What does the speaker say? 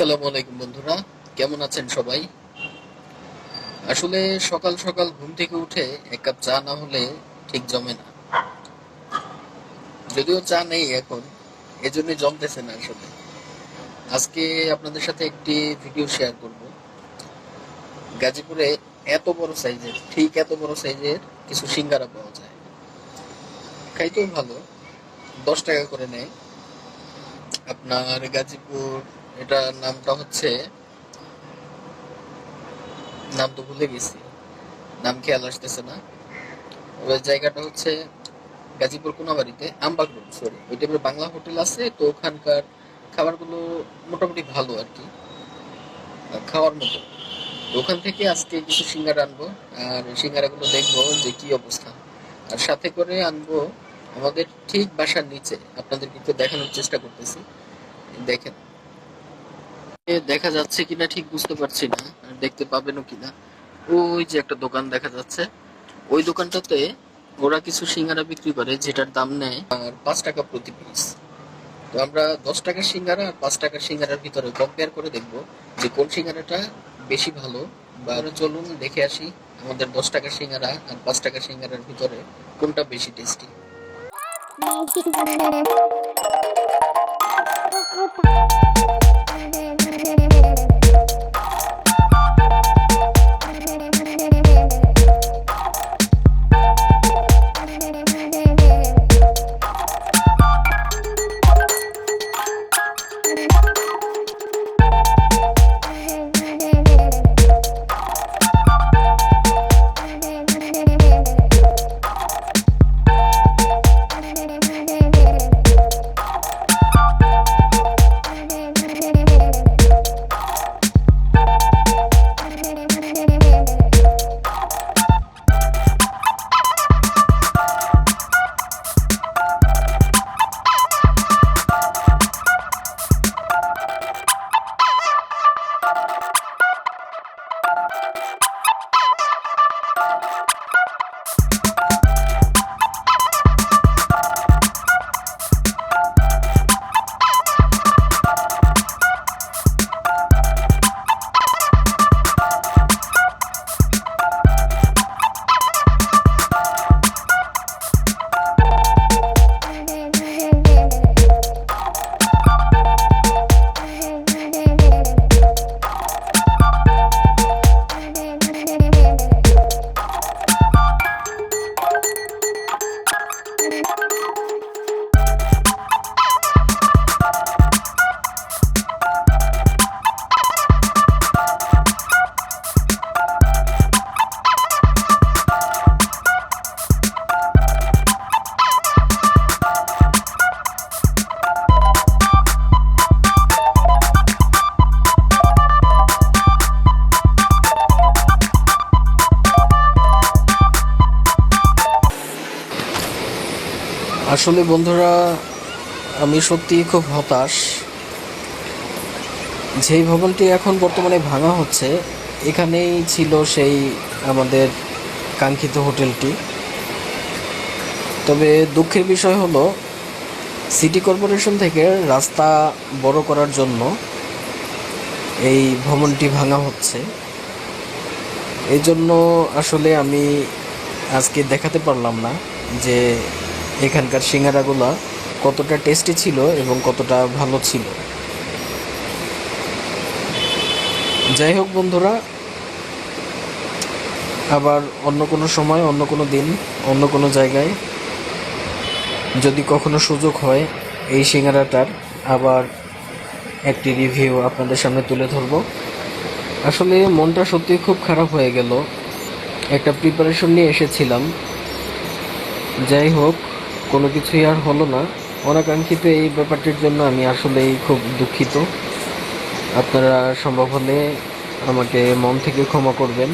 আসসালামু আলাইকুম বন্ধুরা, কেমন আছেন সবাই? আসলে সকাল সকাল ঘুম থেকে উঠে এক কাপ চা না হলে ঠিক জমে না। যদিও চা নেই এখন, এজন্য জমতেছে না আসলে। আজকে আপনাদের সাথে একটি ভিডিও শেয়ার করব। গাজীপুরে এত বড় সাইজের কিছু সিঙ্গারা পাওয়া যায়। খাইতেও ভালো, 10 টাকা করে নেয়। আপনার গাজীপুর, এটা নামটা হচ্ছে, নাম তো ভুলে গেছি, নাম খেয়াল আসতেছে না। ওই জায়গাটা হচ্ছে গাজীপুর কোনাবাড়িতে আমবাগ রোড, সরি, ওই টাইপের বাংলা হোটেল আছে তো। ওখানকার খাবারগুলো মোটামুটি ভালো আর কি, খাওয়ার মতো। তো ওখান থেকে আজকে কিছু সিঙ্গারা আনবো, আর সিঙ্গারাগুলো দেখবো যে কি অবস্থা। আর সাথে করে আনবো আমাদের ঠিক বাসার নিচে, আপনাদেরকে একটু দেখানোর চেষ্টা করতেছি। দেখেন, দেখা যাচ্ছে কিনা ঠিক বুঝতে পারছি না, আর দেখতে পাবেনও কিনা। ওই যে একটা দোকান দেখা যাচ্ছে, ওই দোকানটাতে ওরা কিছু সিঙ্গারা বিক্রি করে যেটার দাম নেয় আর 5 টাকা প্রতি পিস। তো আমরা 10 টাকার সিঙ্গারা আর 5 টাকার সিঙ্গারার ভিতরে কম্পেয়ার করে দেখব যে কোন সিঙ্গারাটা বেশি ভালো। বা চলুন দেখে আসি আমাদের 10 টাকার সিঙ্গারা আর 5 টাকার সিঙ্গারার ভিতরে কোনটা বেশি টেস্টি। আসলে বন্ধুরা, আমি সত্যি খুব হতাশ। যেই ভবনটি এখন বর্তমানে ভাঙা হচ্ছে, এখানেই ছিল সেই আমাদের কাঙ্ক্ষিত হোটেলটি। তবে দুঃখের বিষয় হলো, সিটি কর্পোরেশন থেকে রাস্তা বড় করার জন্য এই ভবনটি ভাঙা হচ্ছে। এই জন্য আসলে আমি আজকে দেখাতে পারলাম না যে এখানকার সিঙ্গারাগুলো কতটা টেস্টি ছিল এবং কতটা ভালো ছিল। যাই হোক বন্ধুরা, আবার অন্য কোনো সময়, অন্য কোনো দিন, অন্য কোনো জায়গায় যদি কখনো সুযোগ হয় এই সিঙ্গারাটার আবার একটি রিভিউ আপনাদের সামনে তুলে ধরব। আসলে মনটা সত্যি খুব খারাপ হয়ে গেল, একটা প্রিপারেশন নিয়ে এসেছিলাম। যাই হোক, কোনো কিছুই আর হলো না। অনাকাঙ্ক্ষিত এই ব্যাপারটির জন্য আমি আসলেই খুব দুঃখিত। আপনারা সম্ভব হলে আমাকে মন থেকে ক্ষমা করবেন।